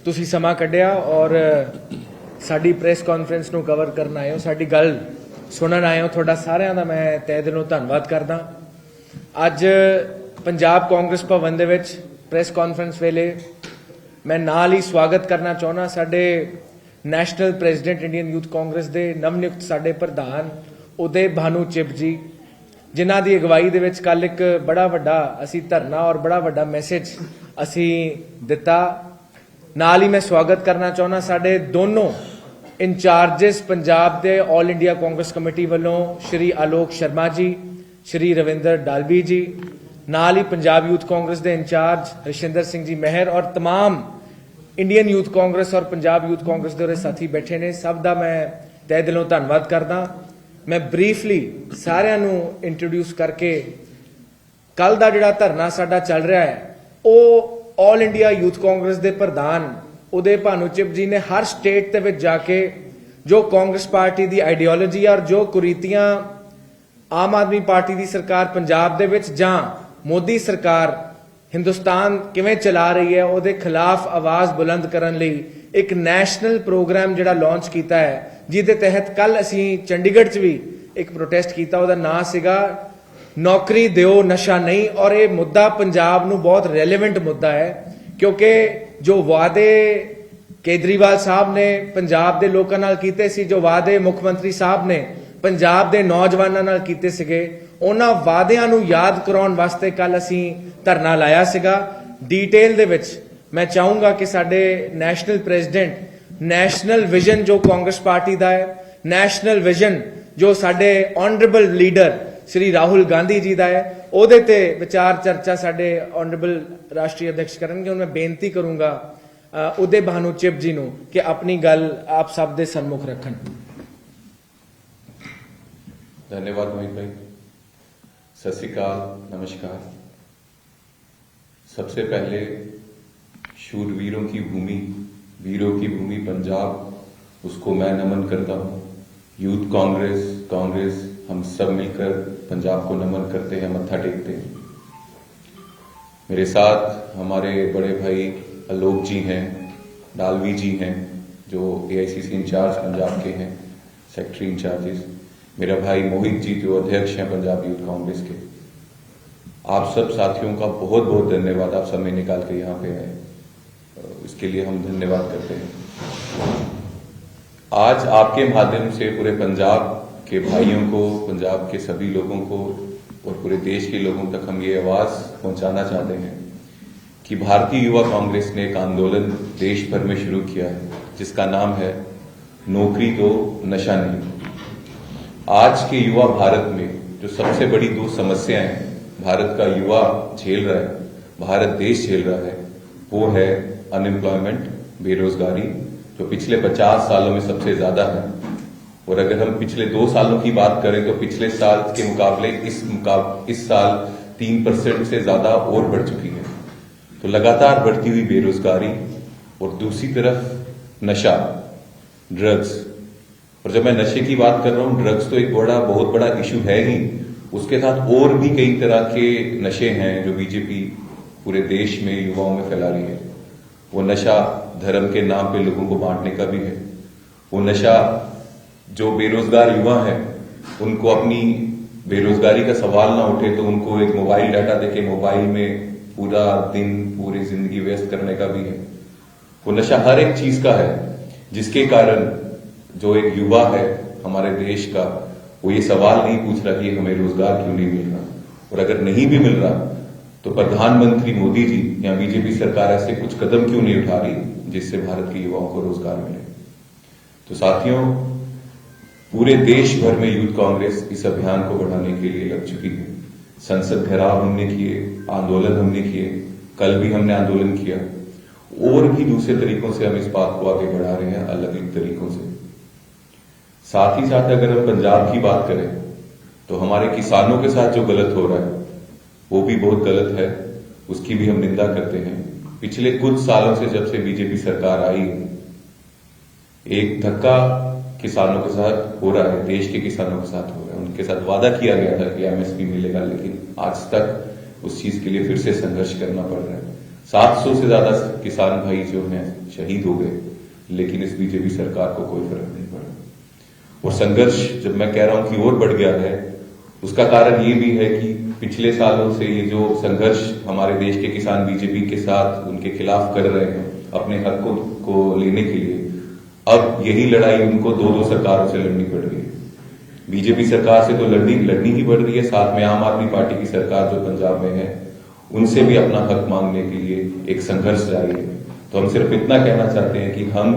ਤੁਸੀਂ ਸਮਾਂ ਕੱਢਿਆ ਔਰ ਸਾਡੀ ਪ੍ਰੈਸ ਕਾਨਫਰੰਸ ਨੂੰ ਕਵਰ ਕਰਨ ਆਏ ਹੋ, ਸਾਡੀ ਗੱਲ ਸੁਣਨ ਆਏ ਹੋ। ਤੁਹਾਡਾ ਸਾਰਿਆਂ ਦਾ ਮੈਂ ਤਹਿ ਦਿਲੋਂ ਧੰਨਵਾਦ ਕਰਦਾ। ਅੱਜ ਪੰਜਾਬ ਕਾਂਗਰਸ ਭਵਨ ਦੇ ਵਿੱਚ ਪ੍ਰੈਸ ਕਾਨਫਰੰਸ ਵੇਲੇ ਮੈਂ ਨਾਲ ਹੀ ਸਵਾਗਤ ਕਰਨਾ ਚਾਹੁੰਦਾ ਸਾਡੇ national president Indian youth Congress ਦੇ ਨਵਨਿਯੁਕਤ ਸਾਡੇ ਪ੍ਰਧਾਨ ਉਦੇ ਭਾਨੂ ਚਿਬ ਜੀ, ਜਿਨ੍ਹਾਂ ਦੀ ਅਗਵਾਈ ਦੇ ਵਿੱਚ ਕੱਲ ਇੱਕ ਬੜਾ ਵੱਡਾ ਅਸੀਂ ਧਰਨਾ ਔਰ ਬੜਾ ਵੱਡਾ ਮੈਸੇਜ ਅਸੀਂ ਦਿੱਤਾ। ਨਾਲ ਹੀ ਮੈਂ ਸਵਾਗਤ ਕਰਨਾ ਚਾਹੁੰਦਾ ਸਾਡੇ ਦੋਨੋਂ ਇੰਚਾਰਜਸ ਪੰਜਾਬ ਦੇ ਆਲ ਇੰਡੀਆ ਕਾਂਗਰਸ ਕਮੇਟੀ ਵੱਲੋਂ ਸ਼੍ਰੀ ਆਲੋਕ ਸ਼ਰਮਾ ਜੀ, ਸ਼੍ਰੀ ਰਵਿੰਦਰ ਡਾਲਵੀ ਜੀ, ਨਾਲ ਹੀ ਪੰਜਾਬ ਯੂਥ ਕਾਂਗਰਸ ਦੇ ਇੰਚਾਰਜ ਹਰਸ਼ਿੰਦਰ ਸਿੰਘ ਜੀ ਮਹਿਰ ਔਰ तमाम ਇੰਡੀਅਨ ਯੂਥ ਕਾਂਗਰਸ ਔਰ ਪੰਜਾਬ ਯੂਥ ਕਾਂਗਰਸ ਦੇ ਸਾਥੀ ਬੈਠੇ ਨੇ। ਸਭ ਦਾ ਮੈਂ ਤਹਿ ਦਿਲੋਂ ਧੰਨਵਾਦ ਕਰਦਾ। मैं ब्रीफली सारिਆਂ ਨੂੰ इंट्रोड्यूस करके कल ਦਾ ਜਿਹੜਾ ਧਰਨਾ ਸਾਡਾ ਚੱਲ ਰਿਹਾ ਹੈ ਉਹ ਆਲ ਇੰਡੀਆ ਯੂਥ ਕਾਂਗਰਸ ਦੇ ਪ੍ਰਧਾਨ ਉਦੇ ਭਾਨੂ ਚਿਬ ਜੀ ਨੇ ਹਰ ਸਟੇਟ ਦੇ ਵਿੱਚ ਜਾ ਕੇ ਜੋ ਕਾਂਗਰਸ ਪਾਰਟੀ ਦੀ ਆਈਡੀਓਲੋਜੀ ਔਰ ਜੋ ਕੁਰੀਤੀਆਂ ਆਮ ਆਦਮੀ ਪਾਰਟੀ ਦੀ ਸਰਕਾਰ ਪੰਜਾਬ ਦੇ ਵਿੱਚ ਜਾਂ ਮੋਦੀ ਸਰਕਾਰ ਹਿੰਦੁਸਤਾਨ ਕਿਵੇਂ ਚਲਾ ਰਹੀ ਹੈ ਉਹਦੇ ਖਿਲਾਫ ਆਵਾਜ਼ ਬੁਲੰਦ ਕਰਨ ਲਈ ਇੱਕ ਨੈਸ਼ਨਲ ਪ੍ਰੋਗਰਾਮ ਜਿਹੜਾ ਲਾਂਚ ਕੀਤਾ ਹੈ, ਜਿਹਦੇ ਤਹਿਤ ਕੱਲ ਅਸੀਂ ਚੰਡੀਗੜ੍ਹ 'ਚ ਵੀ ਇੱਕ ਪ੍ਰੋਟੈਸਟ ਕੀਤਾ। ਉਹਦਾ ਨਾਂ ਸੀਗਾ ਨੌਕਰੀ ਦਿਓ ਨਸ਼ਾ ਨਹੀਂ। ਔਰ ਇਹ ਮੁੱਦਾ ਪੰਜਾਬ ਨੂੰ ਬਹੁਤ ਰੈਲੇਵੈਂਟ ਮੁੱਦਾ ਹੈ, ਕਿਉਂਕਿ ਜੋ ਵਾਅਦੇ ਕੇਜਰੀਵਾਲ ਸਾਹਿਬ ਨੇ ਪੰਜਾਬ ਦੇ ਲੋਕਾਂ ਨਾਲ ਕੀਤੇ ਸੀ, ਜੋ ਵਾਅਦੇ ਮੁੱਖ ਮੰਤਰੀ ਸਾਹਿਬ ਨੇ ਪੰਜਾਬ ਦੇ ਨੌਜਵਾਨਾਂ ਨਾਲ ਕੀਤੇ ਸੀਗੇ, ਉਹਨਾਂ ਵਾਅਦਿਆਂ ਨੂੰ ਯਾਦ ਕਰਾਉਣ ਵਾਸਤੇ ਕੱਲ ਅਸੀਂ ਧਰਨਾ ਲਾਇਆ ਸੀਗਾ। ਡੀਟੇਲ ਦੇ ਵਿੱਚ मैं चाहूंगा कि साडे नैशनल प्रेजिडेंट नैशनल विजन जो कांग्रेस पार्टी का है, नैशनल विजन जो साडे ऑनरेबल लीडर श्री राहुल गांधी जी का है, ਉਹਦੇ ਤੇ विचार चर्चा साडे ऑनरेबल राष्ट्रीय अध्यक्ष करनगे। मैं बेनती करूंगा उदय भानू चिब जी नूं कि अपनी गल आप सब दे सन्मुख रखन। धन्यवाद मोहित भाई। सत श्री अकाल, नमस्कार। सबसे पहले शूरवीरों की भूमि, वीरों की भूमि पंजाब, उसको मैं नमन करता हूँ। यूथ कांग्रेस हम सब मिलकर पंजाब को नमन करते हैं, मत्था टेकते हैं। मेरे साथ हमारे बड़े भाई आलोक जी हैं, डालवी जी हैं जो AICC इंचार्ज पंजाब के हैं, सेक्रेटरी इंचार्जेस, मेरा भाई मोहित जी जो अध्यक्ष हैं पंजाब यूथ कांग्रेस के। आप सब साथियों का बहुत बहुत धन्यवाद, आप समय निकाल के यहाँ पे आए, इसके लिए हम धन्यवाद करते हैं। आज आपके माध्यम से पूरे पंजाब के भाइयों को, पंजाब के सभी लोगों को और पूरे देश के लोगों तक हम ये आवाज पहुंचाना चाहते हैं कि भारतीय युवा कांग्रेस ने एक आंदोलन देश भर में शुरू किया है जिसका नाम है नौकरी दो नशा नहीं। आज के युवा भारत में जो सबसे बड़ी दो समस्याएं भारत का युवा झेल रहा है, भारत देश झेल रहा है, वो है अनएम्प्लॉयमेंट, बेरोजगारी, जो पिछले 50 सालों में सबसे ज्यादा है। और अगर हम पिछले 2 सालों की बात करें तो पिछले साल के मुकाबले इस साल 3% से ज्यादा और बढ़ चुकी है। तो लगातार बढ़ती हुई बेरोजगारी और दूसरी तरफ नशा, ड्रग्स। और जब मैं नशे की बात कर रहा हूं, ड्रग्स तो एक बहुत बड़ा इशू है ही, उसके साथ और भी कई तरह के नशे हैं जो बीजेपी पूरे देश में युवाओं में फैला रही है। वो नशा धर्म के नाम पे लोगों को बांटने का भी है। वो नशा जो बेरोजगार युवा है उनको अपनी बेरोजगारी का सवाल ना उठे तो उनको एक मोबाइल डाटा देके मोबाइल में पूरा दिन पूरी जिंदगी व्यस्त करने का भी है। वो नशा हर एक चीज का है जिसके कारण जो एक युवा है हमारे देश का वो ये सवाल नहीं पूछ रहा कि हमें रोजगार क्यों नहीं मिल रहा। और अगर नहीं भी मिल रहा तो प्रधानमंत्री मोदी जी या बीजेपी सरकार ऐसे कुछ कदम क्यों नहीं उठा रही जिससे भारत के युवाओं को रोजगार मिले। तो साथियों, पूरे देश भर में यूथ कांग्रेस इस अभियान को बढ़ाने के लिए लग चुकी है। संसद घेराव हमने किए, आंदोलन हमने किए, कल भी हमने आंदोलन किया, और भी दूसरे तरीकों से हम इस बात को आगे बढ़ा रहे हैं, अलग अलग तरीकों से। साथ ही साथ अगर हम पंजाब की बात करें तो हमारे किसानों के साथ जो गलत हो रहा है वो भी बहुत गलत है, उसकी भी हम निंदा करते हैं। पिछले कुछ सालों से जब से बीजेपी सरकार आई, एक धक्का किसानों के साथ हो रहा है, देश के किसानों के साथ हो रहा है। उनके साथ वादा किया गया था कि MSP मिलेगा, लेकिन आज तक उस चीज के लिए फिर से संघर्ष करना पड़ रहा है। 700 से ज्यादा किसान भाई जो हैं शहीद हो गए, लेकिन इस बीजेपी सरकार को कोई फर्क नहीं पड़ा। और संघर्ष जब मैं कह रहा हूं कि और बढ़ गया है, उसका कारण ये भी है कि पिछले सालों से ये जो संघर्ष हमारे देश के किसान बीजेपी के साथ उनके खिलाफ कर रहे हैं अपने हकों को लेने के लिए, अब यही लड़ाई उनको दो सरकारों से लड़नी पड़ रही है। बीजेपी सरकार से तो लड़नी ही पड़ रही है, साथ में आम आदमी पार्टी की सरकार जो पंजाब में है उनसे भी अपना हक मांगने के लिए एक संघर्ष जारी है। तो हम सिर्फ इतना कहना चाहते हैं कि हम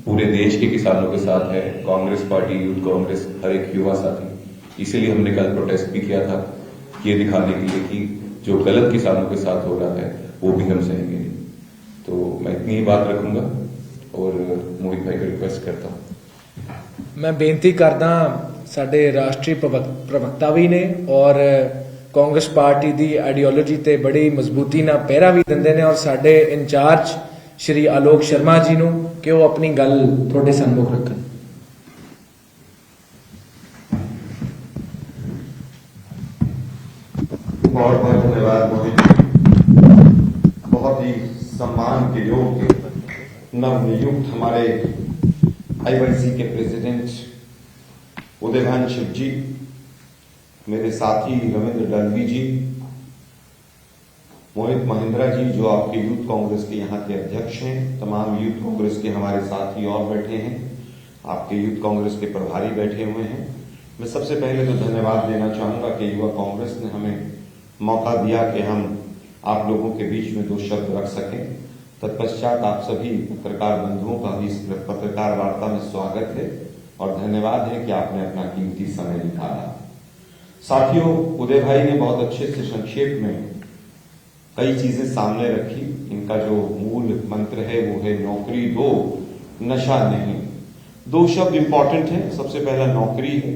पूरे देश के किसानों के साथ हैं, कांग्रेस पार्टी, यूथ कांग्रेस, हर एक युवा साथी। इसीलिए हमने कल प्रोटेस्ट भी किया था, ये दिखाने के लिए कि जो गलत किसानों के साथ हो रहा है वो भी हम सहेंगे नहीं। तो मैं इतनी ही बात रखूंगा और मोहित भाई को रिक्वेस्ट करता हूं। मैं बेनती करदा ਸਾਡੇ ਰਾਸ਼ਟਰੀ ਪ੍ਰਵਕਤਾ ਵੀ ਨੇ ਔਰ ਕਾਂਗਰਸ ਪਾਰਟੀ ਦੀ ਆਈਡੀਓਲੋਜੀ ਤੇ ਬੜੀ ਮਜ਼ਬੂਤੀ ਨਾਲ ਪਹਿਰਾ ਵੀ ਦਿੰਦੇ ਨੇ, ਔਰ ਸਾਡੇ ਇੰਚਾਰਜ ਸ਼੍ਰੀ ਆਲੋਕ ਸ਼ਰਮਾ ਜੀ ਨੂੰ ਕਿ ਉਹ ਆਪਣੀ ਗੱਲ ਤੁਹਾਡੇ ਸਾਹਮਣੇ ਰੱਖਣ। बहुत बहुत धन्यवाद मोहित जी, बहुत ही सम्मान के योग्य नवनियुक्त हमारे आईवाईसी के प्रेसिडेंट उदयभान शिव जी, मेरे साथी रविंद्र डलवी जी, मोहित महिंद्रा जी जो आपके यूथ कांग्रेस के यहाँ के अध्यक्ष हैं, तमाम यूथ कांग्रेस के हमारे साथी और बैठे हैं, आपके यूथ कांग्रेस के प्रभारी बैठे हुए हैं। मैं सबसे पहले तो धन्यवाद देना चाहूंगा कि युवा कांग्रेस ने हमें मौका दिया कि हम आप लोगों के बीच में दो शब्द रख सकें। तत्पश्चात आप सभी पत्रकार बंधुओं का भी इस पत्रकार वार्ता में स्वागत है और धन्यवाद है कि आपने अपना कीमती समय निकाला। साथियों, उदय भाई ने बहुत अच्छे से संक्षेप में कई चीजें सामने रखी। इनका जो मूल मंत्र है वो है नौकरी दो, नशा नहीं। दो शब्द इंपॉर्टेंट है। सबसे पहला नौकरी है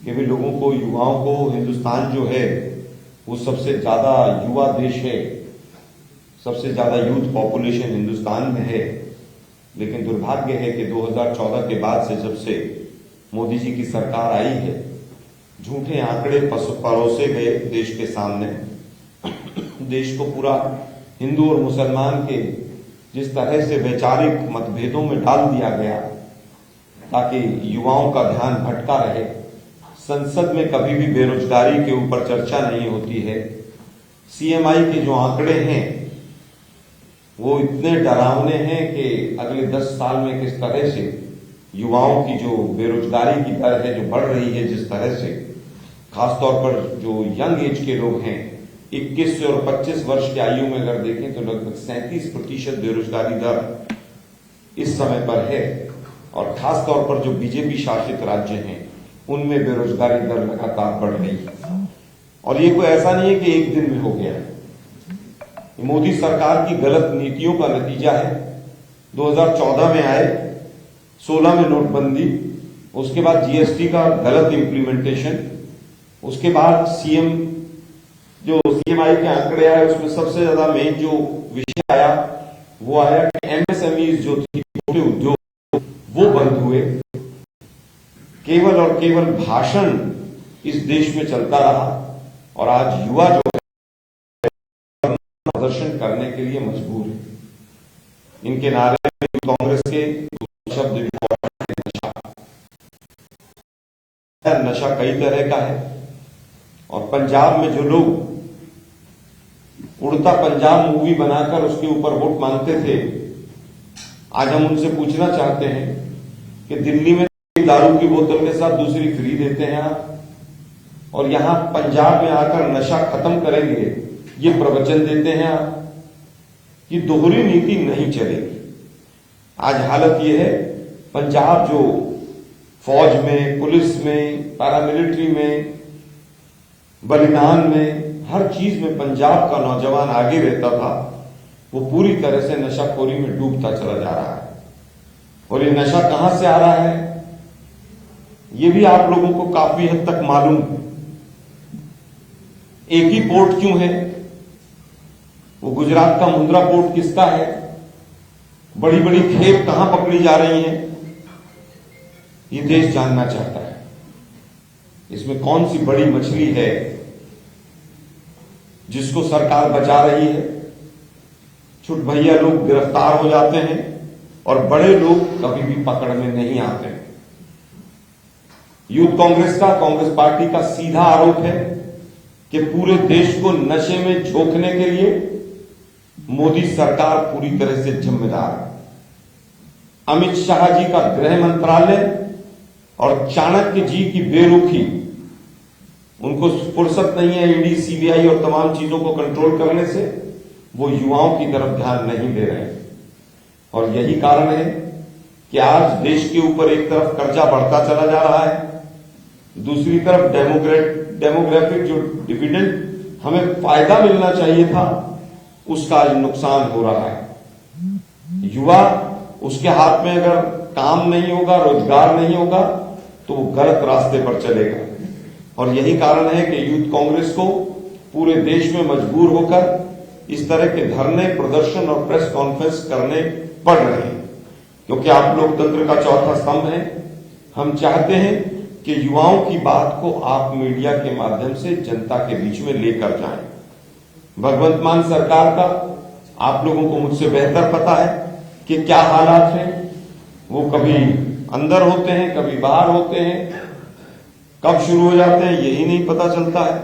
कि भी लोगों को, युवाओं को, हिंदुस्तान जो है वो सबसे ज्यादा युवा देश है, सबसे ज्यादा यूथ पॉपुलेशन हिंदुस्तान में है। लेकिन दुर्भाग्य है कि 2014 के बाद से जब से मोदी जी की सरकार आई है, झूठे आंकड़े परोसे गए देश के सामने। देश को पूरा हिंदू और मुसलमान के जिस तरह से वैचारिक मतभेदों में डाल दिया गया ताकि युवाओं का ध्यान भटका रहे। संसद में कभी भी बेरोजगारी के ऊपर चर्चा नहीं होती है। सीएमआई के जो आंकड़े हैं वो इतने डरावने हैं कि अगले 10 साल में किस तरह से युवाओं की जो बेरोजगारी की दर है जो बढ़ रही है, जिस तरह से खासतौर पर जो यंग एज के लोग हैं, 21 से और 25 वर्ष की आयु में अगर देखें तो लगभग 37% बेरोजगारी दर इस समय पर है। और खासतौर पर जो बीजेपी शासित राज्य हैं उनमें बेरोजगारी दर लगातार बढ़ रही है। और ये कोई ऐसा नहीं है कि एक दिन में हो गया है, मोदी सरकार की गलत नीतियों का नतीजा है। 2014 में आए, 16 में नोटबंदी, उसके बाद जीएसटी का गलत इंप्लीमेंटेशन, उसके बाद सीएमआई के आंकड़े आए, उसमें सबसे ज्यादा मेन जो विषय आया वो आया कि एमएसएमईज जो थी, छोटे उद्योग, वो बंद हुए। केवल और केवल भाषण इस देश में चलता रहा और आज युवा जो प्रदर्शन करने के लिए मजबूर है। इनके नारे में कांग्रेस के शब्द नशा कई तरह का है। और पंजाब में जो लोग उड़ता पंजाब मूवी बनाकर उसके ऊपर वोट मांगते थे, आज हम उनसे पूछना चाहते हैं कि दिल्ली में दारू की बोतल के साथ दूसरी फ्री देते हैं आप, और यहां पंजाब में आकर नशा खत्म करेंगे ये प्रवचन देते हैं आप। ये दोहरी नीति नहीं चलेगी। आज हालत ये है, पंजाब जो फौज में, पुलिस में, पैरामिलिट्री में, बलिदान में, हर चीज में पंजाब का नौजवान आगे रहता था, वो पूरी तरह से नशाखोरी में डूबता चला जा रहा है। और ये नशा कहां से आ रहा है ये भी आप लोगों को काफी हद तक मालूम है। एक ही पोर्ट क्यों है? वो गुजरात का मुंद्रा पोर्ट किसका है? बड़ी बड़ी खेप कहां पकड़ी जा रही हैं? ये देश जानना चाहता है। इसमें कौन सी बड़ी मछली है जिसको सरकार बचा रही है? छुट भैया लोग गिरफ्तार हो जाते हैं और बड़े लोग कभी भी पकड़ में नहीं आते हैं। यूथ कांग्रेस का, कांग्रेस पार्टी का सीधा आरोप है कि पूरे देश को नशे में झोंकने के लिए मोदी सरकार पूरी तरह से जिम्मेदार है। अमित शाह जी का गृह मंत्रालय और चाणक्य जी की बेरुखी, उनको फुर्सत नहीं है ईडी, सीबीआई और तमाम चीजों को कंट्रोल करने से, वो युवाओं की तरफ ध्यान नहीं दे रहे हैं। और यही कारण है कि आज देश के ऊपर एक तरफ कर्जा बढ़ता चला जा रहा है, दूसरी तरफ डेमोग्राफिक जो डिविडेंड हमें फायदा मिलना चाहिए था, उसका आज नुकसान हो रहा है। युवा, उसके हाथ में अगर काम नहीं होगा, रोजगार नहीं होगा, तो वो गलत रास्ते पर चलेगा। और यही कारण है कि यूथ कांग्रेस को पूरे देश में मजबूर होकर इस तरह के धरने, प्रदर्शन और प्रेस कॉन्फ्रेंस करने पड़ रहे हैं, क्योंकि आप लोकतंत्र का चौथा स्तंभ है। हम चाहते हैं कि युवाओं की बात को आप मीडिया के माध्यम से जनता के बीच में लेकर जाएं। भगवंत मान सरकार का आप लोगों को मुझसे बेहतर पता है कि क्या हालात हैं। वो कभी अंदर होते हैं, कभी बाहर होते हैं, कब शुरू हो जाते हैं यही नहीं पता चलता है।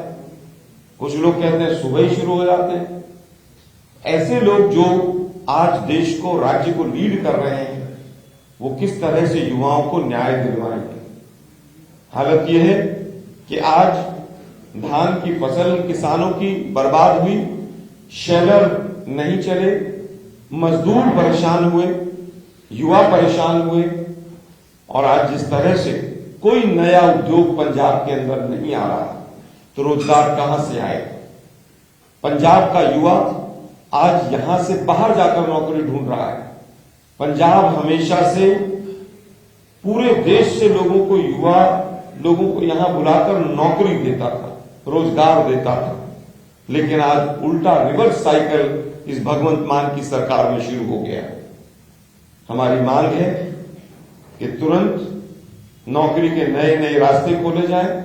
कुछ लोग कहते हैं सुबह ही शुरू हो जाते हैं। ऐसे लोग जो आज देश को, राज्य को लीड कर रहे हैं, वो किस तरह से युवाओं को न्याय दिलवाएंगे। हालत यह है कि आज धान की फसल किसानों की बर्बाद हुई, शेलर नहीं चले, मजदूर परेशान हुए, युवा परेशान हुए, और आज जिस तरह से कोई नया उद्योग पंजाब के अंदर नहीं आ रहा, तो रोजगार कहां से आएगा। पंजाब का युवा आज यहां से बाहर जाकर नौकरी ढूंढ रहा है। पंजाब हमेशा से पूरे देश से लोगों को, युवा लोगों को यहां बुलाकर नौकरी देता था, रोजगार देता था, लेकिन आज उल्टा रिवर्स साइकिल इस भगवंत मान की सरकार में शुरू हो गया। हमारी मांग है कि तुरंत नौकरी के नए नए रास्ते खोले जाएं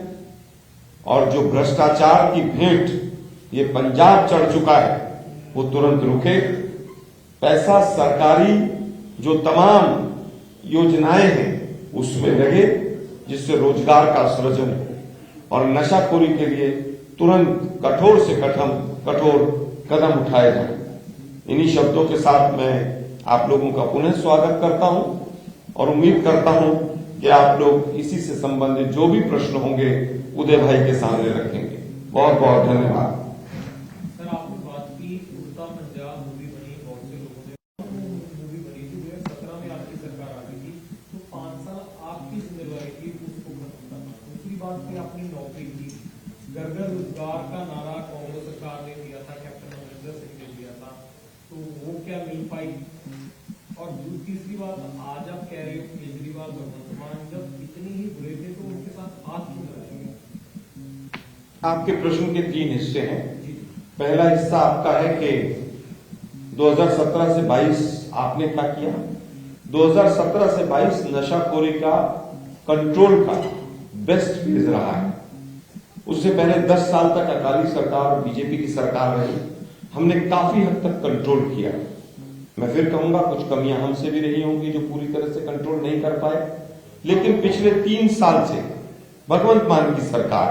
और जो भ्रष्टाचार की भेंट ये पंजाब चढ़ चुका है वो तुरंत रुके। पैसा सरकारी जो तमाम योजनाएं हैं उसमें लगे, जिससे रोजगार का सृजन हो, और नशाखोरी के लिए तुरंत कठोर से कठोर कदम उठाए जाए। इन्हीं शब्दों के साथ मैं आप लोगों का पुनः स्वागत करता हूं और उम्मीद करता हूं कि आप लोग इसी से संबंधित जो भी प्रश्न होंगे उदय भाई के सामने रखेंगे। बहुत बहुत धन्यवाद। सर, आपने बात की उड़ता पंजाब मूवी बनी, बहुत से लोगों ने मूवी बनी थी, 2017 में आपकी सरकार आ गई थी, तो 5 साल आपकी जिम्मेदारी थी उसको खत्म करना। दूसरी बात फिर अपनी नौकरी की, घर घर रोजगार का नारा कांग्रेस सरकार ने दिया था, कैप्टन अमरिंदर सिंह ने दिया था, तो वो क्या मिल पाई। और तीसरी बात, आज आप कह रहे हो केजरीवाल भगवंत मान जब इतने ही बुरे थे तो उनके साथ हाथ क्यों लगाएंगे। आपके प्रश्न के 3 हिस्से हैं। पहला हिस्सा आपका है कि 2017 से 22 आपने क्या किया। 2017 से 22 नशाखोरी का कंट्रोल का बेस्ट फेज रहा है। उससे पहले 10 साल तक अकाली सरकार और बीजेपी की सरकार रही, हमने काफी हद तक कंट्रोल किया। मैं फिर कहूंगा कुछ कमियां हमसे भी रही होंगी जो पूरी तरह से कंट्रोल नहीं कर पाए, लेकिन पिछले 3 साल से भगवंत मान की सरकार।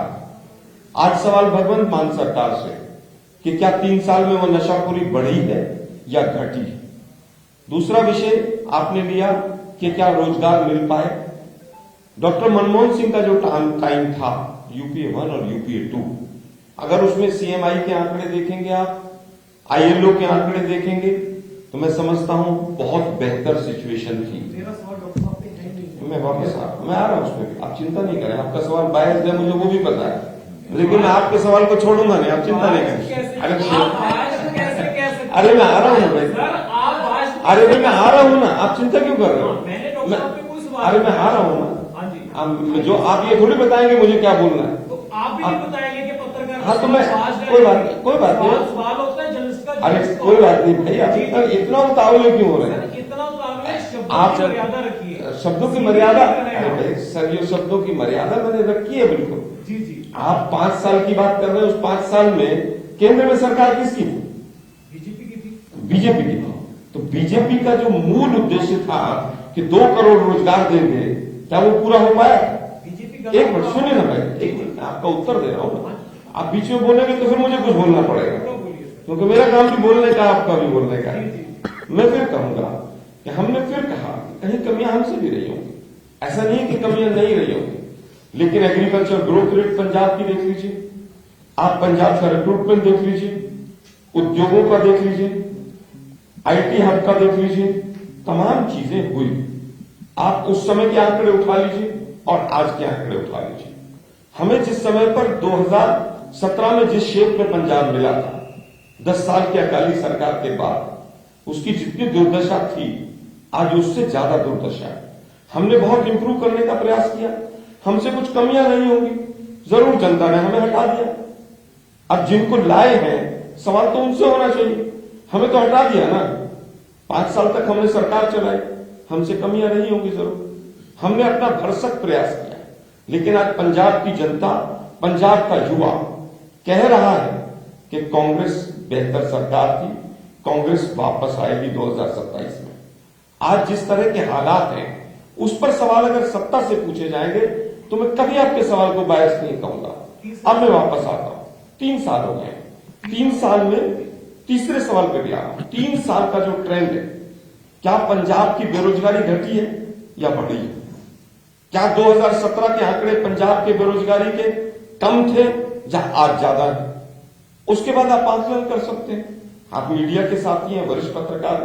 आज सवाल भगवंत मान सरकार से कि क्या 3 साल में वो नशाखोरी बढ़ी है या घटी है। दूसरा विषय आपने लिया कि क्या रोजगार मिल पाए। डॉक्टर मनमोहन सिंह का जो टाइम था यूपीए 1 और यूपीए 2, अगर उसमें सीएमआई के आंकड़े देखेंगे आप, आईएलओ के आंकड़े देखेंगे, तो मैं समझता हूं बहुत बेहतर सिचुएशन थी। मेरा सवाल डॉक्टर साहब पे है नहीं। मैं वापस मैं आ रहा हूं उसमें, आप चिंता नहीं करें। आपका सवाल बायस है, मुझे वो भी पता है, लेकिन मैं आपके सवाल को छोड़ूंगा नहीं, आप चिंता नहीं करें। अरे मैं आ रहा हूं भाई, अरे भाई मैं आ रहा हूं ना, आप चिंता क्यों कर रहे हो। अरे मैं आ रहा हूं ना, जो आप ये थोड़ी बताएंगे मुझे क्या बोलना है। तो आप भी नहीं बताएंगे कि पत्रकार। हाँ तो मैं कोई बात नहीं, कोई बात नहीं। सवाल होता है जर्नलिस्ट का। अरे कोई बात नहीं भैया, इतना उतावले क्यों हो रहे हैं। इतना उतावले, आप शब्दों की मर्यादा रखिए। शब्दों की मर्यादा, अरे सर ये शब्दों की मर्यादा मैंने रखी है बिल्कुल। जी जी। आप 5 साल की बात कर रहे हैं, उस 5 साल में केंद्र में सरकार किसकी थी। बीजेपी की थी। बीजेपी की थी। तो बीजेपी का जो मूल उद्देश्य था कि 2 करोड़ रोजगार देंगे, क्या वो पूरा हो पाया? बीजेपी एक मिनट सुनिए ना भाई, एक मिनट आपका उत्तर दे रहा हूं ना। आप बीच में बोलेंगे तो फिर मुझे कुछ बोलना पड़ेगा, क्योंकि मेरा काम भी बोलने का, आपका भी बोलने का है। मैं फिर कहूंगा कि हमने फिर कहा कि कहीं कमियां हमसे भी रही होंगी, ऐसा नहीं कि कमियां नहीं रही होंगी, लेकिन एग्रीकल्चर ग्रोथ रेट पंजाब की देख लीजिए, आप पंजाब का रिक्रूटमेंट देख लीजिए, उद्योगों का देख लीजिए, आईटी हब का देख लीजिए, तमाम चीजें हुई। आप उस समय के आंकड़े उठा लीजिए और आज के आंकड़े उठा लीजिए। हमें जिस समय पर 2017 में जिस शेप में पंजाब मिला था, 10 साल की अकाली सरकार के बाद उसकी जितनी दुर्दशा थी, आज उससे ज्यादा दुर्दशा है। हमने बहुत इंप्रूव करने का प्रयास किया, हमसे कुछ कमियां नहीं होंगी, जरूर जनता ने हमें हटा दिया। अब जिनको लाए हैं, सवाल तो उनसे होना चाहिए, हमें तो हटा दिया ना। 5 साल तक हमने सरकार चलाई, हमसे कमियां नहीं होंगी जरूर, हमने अपना भरसक प्रयास किया। लेकिन आज पंजाब की जनता, पंजाब का युवा कह रहा है कि कांग्रेस बेहतर सरकार थी, कांग्रेस वापस आएगी 2027 में। आज जिस तरह के हालात हैं, उस पर सवाल अगर सत्ता से पूछे जाएंगे तो मैं कभी आपके सवाल को बायस नहीं कहूंगा। अब मैं वापस आता हूं, 3 साल हो गए, 3 साल में तीसरे सवाल पे भी आ रहा हूं। 3 साल का जो ट्रेंड है, क्या पंजाब की बेरोजगारी घटी है या बढ़ी है? क्या 2017 के आंकड़े पंजाब के बेरोजगारी के कम थे या आज ज्यादा है? उसके बाद आप आकलन कर सकते हैं, आप मीडिया के साथी हैं, वरिष्ठ पत्रकार।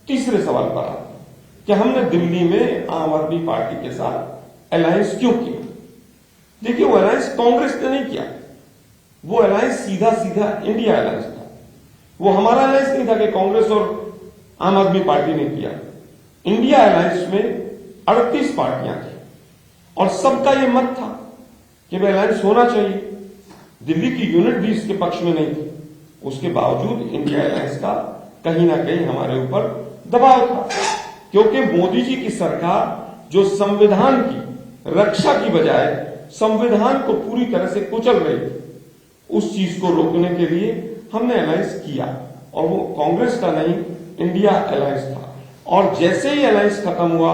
तीसरे सवाल पर आते हैं कि हमने दिल्ली में आम आदमी पार्टी के साथ अलायंस क्यों किया? देखिए, वो अलायंस कांग्रेस ने नहीं किया, वो अलायंस सीधा सीधा इंडिया अलायंस था। वो हमारा अलायंस नहीं था कि कांग्रेस और आम आदमी पार्टी ने किया। इंडिया अलायंस में 38 पार्टियां थी और सबका यह मत था कि वह अलायंस होना चाहिए। दिल्ली की यूनिट भी इसके पक्ष में नहीं थी। उसके बावजूद इंडिया अलायंस का कहीं ना कहीं हमारे ऊपर दबाव था, क्योंकि मोदी जी की सरकार जो संविधान की रक्षा की बजाय संविधान को पूरी तरह से कुचल रही थी, उस चीज को रोकने के लिए हमने अलायंस किया। और वो कांग्रेस का नहीं, इंडिया अलायंस था। और जैसे ही अलायंस खत्म हुआ,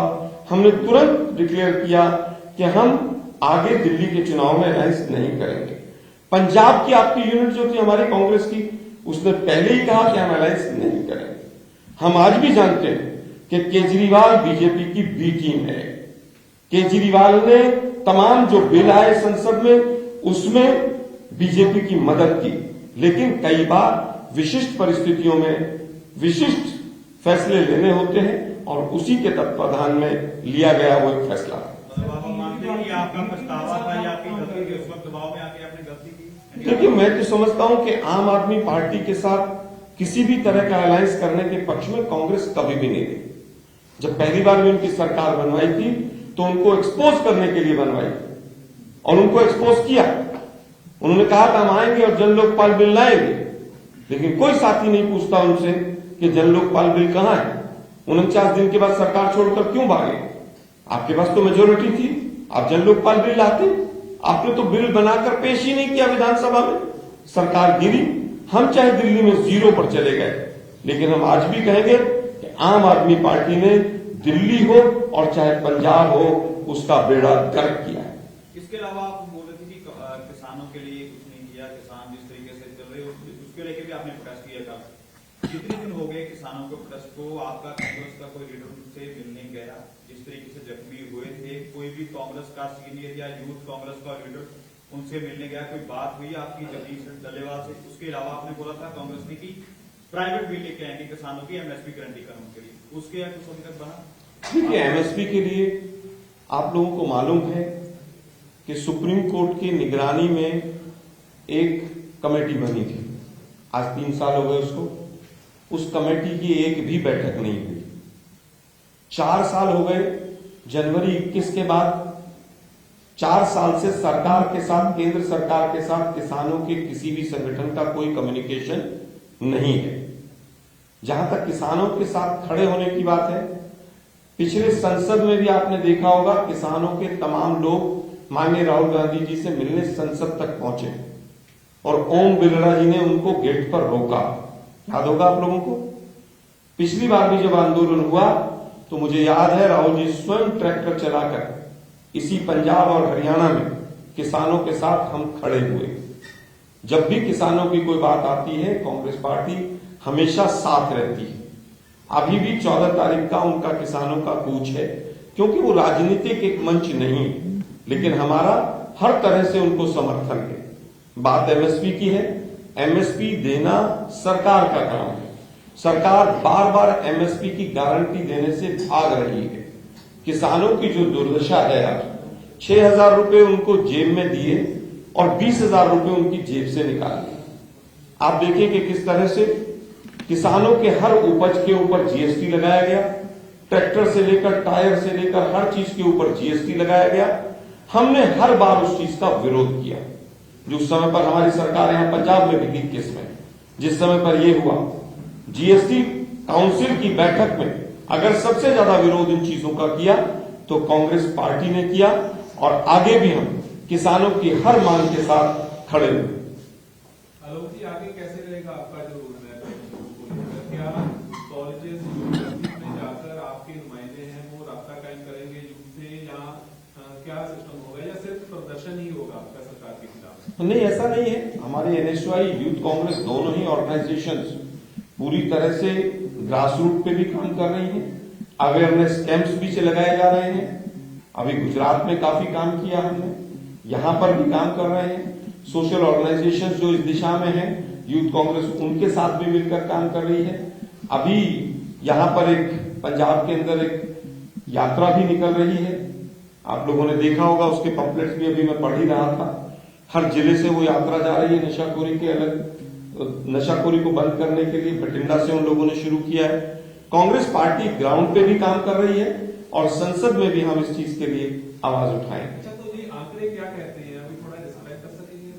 हमने तुरंत डिक्लेयर किया कि हम आगे दिल्ली के चुनाव में अलायंस नहीं करेंगे। पंजाब की आपकी यूनिट जो थी हमारी कांग्रेस की, उसने पहले ही कहा कि हम अलायंस नहीं करेंगे। हम आज भी जानते हैं कि केजरीवाल बीजेपी की बी टीम है। केजरीवाल ने तमाम जो बिल आए संसद में, उसमें बीजेपी की मदद की, लेकिन कई बार विशिष्ट परिस्थितियों में विशिष्ट फैसले लेने होते हैं और उसी के तत्वाधान में लिया गया वो एक फैसला। आपका पछतावा था या आपकी गलती थी, उस वक्त दबाव में आके आपने गलती की? देखिए, मैं तो समझता हूं कि आम आदमी पार्टी के साथ किसी भी तरह का अलायंस करने के पक्ष में कांग्रेस कभी भी नहीं थी। जब पहली बार भी उनकी सरकार बनवाई थी तो उनको एक्सपोज करने के लिए बनवाई थी और उनको एक्सपोज किया। उन्होंने कहा था हम आएंगे और जन लोकपाल बिल लाएंगे, लेकिन कोई साथी नहीं पूछता उनसे कि जन लोकपाल बिल कहां है। 49 दिन के बाद सरकार छोड़कर क्यों भागे? आपके पास तो मेजोरिटी थी, आप जन लोकपाल बिल लाते। आपने तो बिल बनाकर पेश ही नहीं किया विधानसभा में, सरकार गिरी। हम चाहे दिल्ली में 0 पर चले गए, लेकिन हम आज भी कहेंगे कि आम आदमी पार्टी ने दिल्ली हो और चाहे पंजाब हो, उसका बेड़ा गर्क किया है। इसके अलावा आप बोल रहे थे कि किसानों के लिए कुछ नहीं किया, किसान जिस तरीके से चल रहे उसके लेके भी आपने प्रोटेस्ट किया था। कितने दिन हो गए किसानों के प्रोटेस्ट को? आपका कांग्रेस का कोई लीडर उनसे मिलने गया? जिस तरीके से जख्मी हुए थे, कोई भी कांग्रेस का सीनियर या यूथ कांग्रेस का लीडर उनसे मिलने गया? कोई बात हुई आपकी जगदीश डलेवाल से? उसके अलावा आपने बोला था कांग्रेस ने की प्राइवेट बिल लेके आएंगे किसानों की एमएसपी गारंटी कानून के लिए, उसके या कुछ अभी तक बना? देखिए, एमएसपी के लिए आप लोगों को मालूम है कि सुप्रीम कोर्ट की निगरानी में एक कमेटी बनी थी। आज 3 साल हो गए उसको। उस कमेटी की एक भी बैठक नहीं हुई। 4 साल हो गए, जनवरी 21 के बाद 4 साल से सरकार के साथ, केंद्र सरकार के साथ किसानों के किसी भी संगठन का कोई कम्युनिकेशन नहीं है। जहां तक किसानों के साथ खड़े होने की बात है, पिछले संसद में भी आपने देखा होगा, किसानों के तमाम लोग माननीय राहुल गांधी जी से मिलने संसद तक पहुंचे और ओम बिरला जी ने उनको गेट पर रोका। याद होगा आप लोगों को? पिछली बार भी जब आंदोलन हुआ तो मुझे याद है राहुल जी स्वयं ट्रैक्टर चलाकर इसी पंजाब और हरियाणा में किसानों के साथ हम खड़े हुए। जब भी किसानों की कोई बात आती है कांग्रेस पार्टी हमेशा साथ रहती है। अभी भी 14 तारीख का उनका किसानों का कूच है, क्योंकि वो राजनीतिक एक मंच नहीं है, लेकिन हमारा हर तरह से उनको समर्थन है। बात एमएसपी की है, एमएसपी देना सरकार का काम है। सरकार बार बार एमएसपी की गारंटी देने से भाग रही है। किसानों की जो दुर्दशा है, आज 6,000 रुपए उनको जेब में दिए और 20,000 रुपए उनकी जेब से निकाल दिए। आप देखिए कि किस तरह से किसानों के हर उपज के ऊपर जीएसटी लगाया गया, ट्रैक्टर से लेकर टायर से लेकर हर चीज के ऊपर जीएसटी लगाया गया। हमने हर बार उस चीज का विरोध किया। जो उस समय पर हमारी सरकार यहां पंजाब में भी थी, किसमें जिस समय पर यह हुआ, जीएसटी काउंसिल की बैठक में अगर सबसे ज्यादा विरोध इन चीजों का किया तो कांग्रेस पार्टी ने किया, और आगे भी हम किसानों की हर मांग के साथ खड़े हुए। आलोक जी, आगे कैसे रहेगा आपका जो रोड मैप है? क्या कॉलेजेस यूनिवर्सिटी में जाकर आपके नुमाइंदे हैं वो रास्ता कायम करेंगे यूथ से, या क्या सिस्टम होगा, या सिर्फ प्रदर्शन ही होगा आपका सरकार के खिलाफ? नहीं, ऐसा नहीं है। हमारे एनएसयूआई, यूथ कांग्रेस दोनों ही ऑर्गेनाइजेशंस पूरी तरह से ग्रास रूट पे भी काम कर रही हैं। अवेयरनेस कैंप्स भी से लगाए जा रहे हैं। अभी गुजरात में काफी काम किया हमने, यहां पर भी काम कर रहे हैं। सोशल ऑर्गेनाइजेशंस जो इस दिशा में हैं, यूथ कांग्रेस उनके साथ भी मिलकर काम कर रही है। अभी यहां पर एक पंजाब के अंदर एक यात्रा भी निकल रही है, आप लोगों ने देखा होगा, उसके पम्पलेट्स भी अभी मैं पढ़ ही रहा था। हर जिले से वो यात्रा जा रही है नशाखोरी के अलग, नशाखोरी को बंद करने के लिए बठिंडा से उन लोगों ने शुरू किया है। कांग्रेस पार्टी ग्राउंड पे भी काम कर रही है और संसद में भी हम इस चीज के लिए आवाज उठाएंगे। अच्छा, तो ये आंकड़े क्या कहते हैं, अभी थोड़ा डिस्क्राइब कर सकेंगे?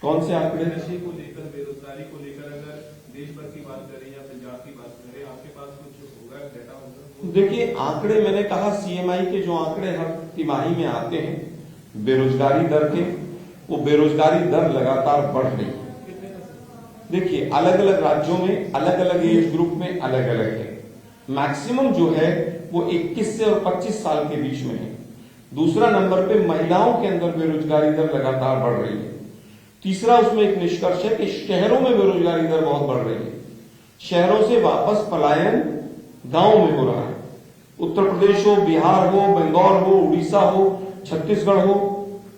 कौन से आंकड़े? नशे को लेकर, बेरोजगारी को लेकर, अगर देश भर की बात करें या पंजाब की बात करें, आपके पास कुछ होगा डेटा होगा? देखिए, आंकड़े मैंने कहा सीएमआई के जो आंकड़े हर तिमाही में आते हैं बेरोजगारी दर के, वो बेरोजगारी दर लगातार बढ़ रही है। देखिए, अलग अलग राज्यों में अलग अलग एज ग्रुप में अलग अलग है। मैक्सिमम जो है वो 21 से और 25 साल के बीच में है। दूसरा नंबर पे महिलाओं के अंदर बेरोजगारी दर लगातार बढ़ रही है। तीसरा उसमें एक निष्कर्ष है कि शहरों में बेरोजगारी दर बहुत बढ़ रही है। शहरों से वापस पलायन गांव में हो रहा है। उत्तर प्रदेश हो, बिहार हो, बंगाल हो, उड़ीसा हो, छत्तीसगढ़ हो,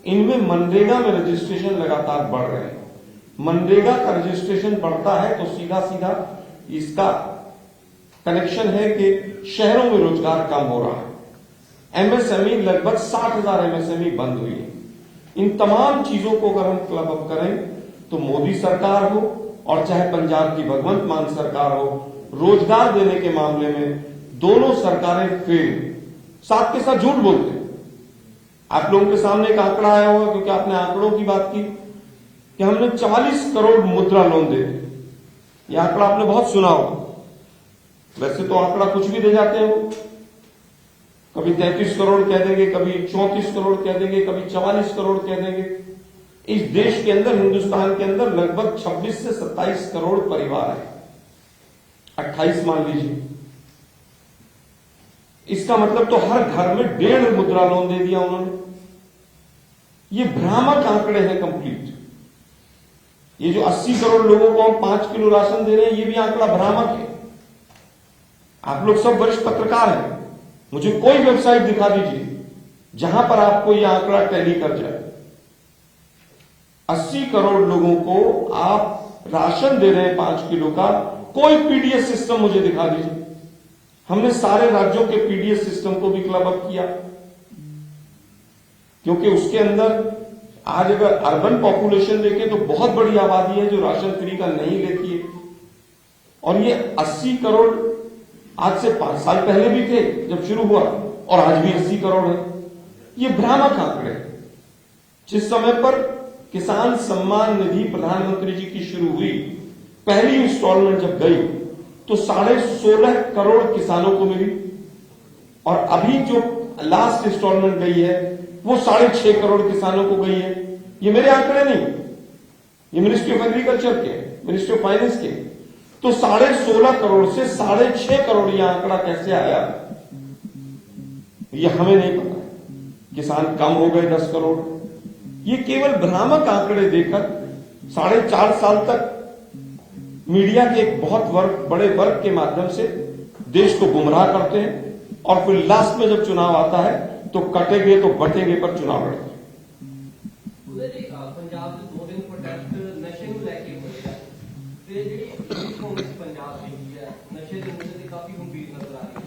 इनमें मनरेगा में रजिस्ट्रेशन लगातार बढ़ रहे हैं। मनरेगा का रजिस्ट्रेशन बढ़ता है तो सीधा सीधा इसका कनेक्शन है कि शहरों में रोजगार कम हो रहा है। एमएसएमई लगभग 60,000 एमएसएमई बंद हुई है। इन तमाम चीजों को अगर हम क्लब अप करें तो मोदी सरकार हो और चाहे पंजाब की भगवंत मान सरकार हो, रोजगार देने के मामले में दोनों सरकारें फेल, साथ के साथ झूठ बोलते हैं। आप लोगों के सामने एक आंकड़ा आया होगा, क्योंकि आपने आंकड़ों की बात की, कि हमने 40 करोड़ मुद्रा लोन दे दिए। यह आंकड़ा आपने बहुत सुना होगा। वैसे तो आंकड़ा कुछ भी दे जाते हैं, वो कभी 33 करोड़ कह देंगे, कभी 34 करोड़ कह देंगे, कभी 44 करोड़ कह देंगे। इस देश के अंदर, हिंदुस्तान के अंदर लगभग 26 से 27 करोड़ परिवार है, 28 मान लीजिए। इसका मतलब तो हर घर में 1.5 मुद्रा लोन दे दिया उन्होंने। ये भ्रामक आंकड़े हैं कंप्लीट। ये जो 80 करोड़ लोगों को हम 5 किलो राशन दे रहे हैं, ये भी आंकड़ा भ्रामक है। आप लोग सब वरिष्ठ पत्रकार हैं, मुझे कोई वेबसाइट दिखा दीजिए जहां पर आपको यह आंकड़ा टैली कर जाए। 80 करोड़ लोगों को आप राशन दे रहे हैं 5 किलो का, कोई पीडीएस सिस्टम मुझे दिखा दीजिए। हमने सारे राज्यों के पीडीएस सिस्टम को भी क्लब अप किया, क्योंकि उसके अंदर आज अगर अर्बन पॉपुलेशन देखें तो बहुत बड़ी आबादी है जो राशन फ्री का नहीं लेती है। और ये 80 करोड़ आज से 5 साल पहले भी थे जब शुरू हुआ, और आज भी 80 करोड़ है। ये भ्रामक आंकड़े। जिस समय पर किसान सम्मान निधि प्रधानमंत्री जी की शुरू हुई, पहली इंस्टॉलमेंट जब गई तो 16.5 करोड़ किसानों को मिली, और अभी जो लास्ट इंस्टॉलमेंट गई है वो 6.5 करोड़ किसानों को गई है। ये मेरे आंकड़े नहीं, ये मिनिस्ट्री ऑफ एग्रीकल्चर के, मिनिस्ट्री ऑफ फाइनेंस के। तो 16.5 करोड़ से 6.5 करोड़ यह आंकड़ा कैसे आया, ये हमें नहीं पता। किसान कम हो गए 10 करोड़, ये केवल भ्रामक आंकड़े देकर 4.5 साल तक मीडिया के एक बहुत बड़े वर्ग के माध्यम से देश को गुमराह करते हैं, और फिर लास्ट में जब चुनाव आता है तो कटेंगे तो बटेंगे पर चुनाव लड़ते हैं। ਪੰਜਾਬ ਦੇ 2 ਦਿਨ ਪ੍ਰੋਟੈਸਟ ਨਸ਼ੇ ਨੂੰ ਲੈ ਕੇ ਹੋਏ ਆ ਤੇ ਜਿਹੜੀ ਯੂਥ ਕਾਂਗਰਸ ਪੰਜਾਬ ਦੀ ਹੈ ਨਸ਼ੇ ਦੇ ਮੁੱਦੇ ਤੇ ਕਾਫੀ ਗੰਭੀਰ ਨਜ਼ਰ ਆ ਰਹੀ ਹੈ,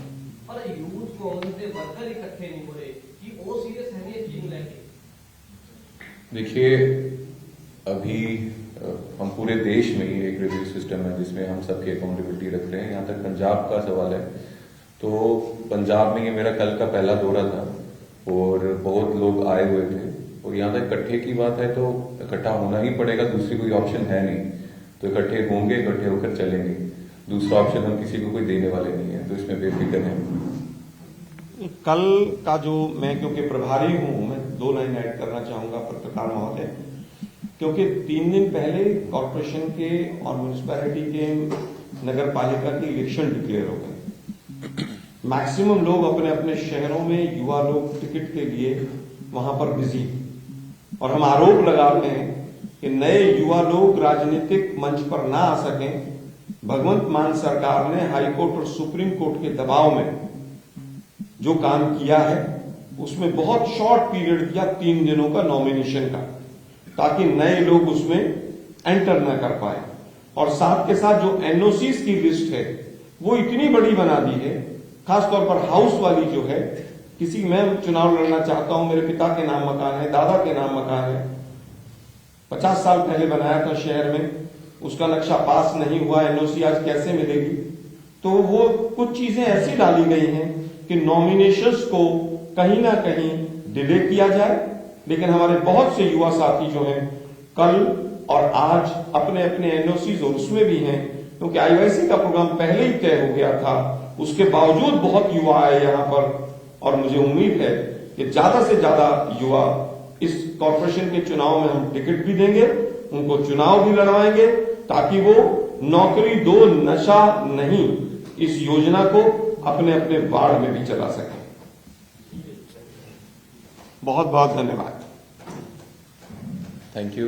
ਪਰ ਯੂਥ ਕਾਂਗਰਸ ਦੇ ਵਰਕਰ ਇਕੱਠੇ नहीं हो रहे कि वो सीरियस है नहीं चीज लेके। देखिए, अभी हम पूरे देश में ही एक रिव्यू सिस्टम है जिसमें हम सबकी अकाउंटेबिलिटी रख रहे हैं। यहाँ तक पंजाब का सवाल है तो पंजाब में ये मेरा कल का पहला दौरा था और बहुत लोग आए हुए थे, और यहाँ तक इकट्ठे की बात है तो इकट्ठा होना ही पड़ेगा, दूसरी कोई ऑप्शन है नहीं। तो इकट्ठे होंगे, इकट्ठे होकर चलेंगे, दूसरा ऑप्शन हम किसी को कोई देने वाले नहीं है, तो इसमें बेफिक्र है। कल का जो मैं क्योंकि प्रभारी हूं, मैं 2 लाइन ऐड करना चाहूंगा पत्रकार महोदय, क्योंकि 3 दिन पहले कॉर्पोरेशन के और म्यूनिसिपैलिटी के नगर पालिका के इलेक्शन डिक्लेयर हो गए। मैक्सिमम लोग अपने अपने शहरों में, युवा लोग टिकट के लिए वहां पर बिजी, और हम आरोप लगाते हैं कि नए युवा लोग राजनीतिक मंच पर ना आ सकें। भगवंत मान सरकार ने हाईकोर्ट और सुप्रीम कोर्ट के दबाव में जो काम किया है उसमें बहुत शॉर्ट पीरियड दिया, 3 दिनों का नॉमिनेशन का, ताकि नए लोग उसमें एंटर न कर पाए। और साथ के साथ जो एनओसीज की लिस्ट है वो इतनी बड़ी बना दी है, खासतौर पर हाउस वाली जो है, किसी मैं चुनाव लड़ना चाहता हूं, मेरे पिता के नाम मकान है, दादा के नाम मकान है, 50 साल पहले बनाया था शहर में, उसका नक्शा पास नहीं हुआ, एनओसी आज कैसे मिलेगी। तो वो कुछ चीजें ऐसी डाली गई हैं कि नॉमिनेशंस को कहीं ना कहीं डिले किया जाए। लेकिन हमारे बहुत से युवा साथी जो हैं कल और आज अपने अपने एनओसीज और उसमें भी हैं, क्योंकि आईवाईसी का प्रोग्राम पहले ही तय हो गया था, उसके बावजूद बहुत युवा आए यहां पर, और मुझे उम्मीद है कि ज्यादा से ज्यादा युवा इस कॉर्पोरेशन के चुनाव में हम टिकट भी देंगे, उनको चुनाव भी लड़वाएंगे, ताकि वो नौकरी दो नशा नहीं इस योजना को अपने अपने वार्ड में भी चला सकें। बहुत बहुत धन्यवाद। Thank you.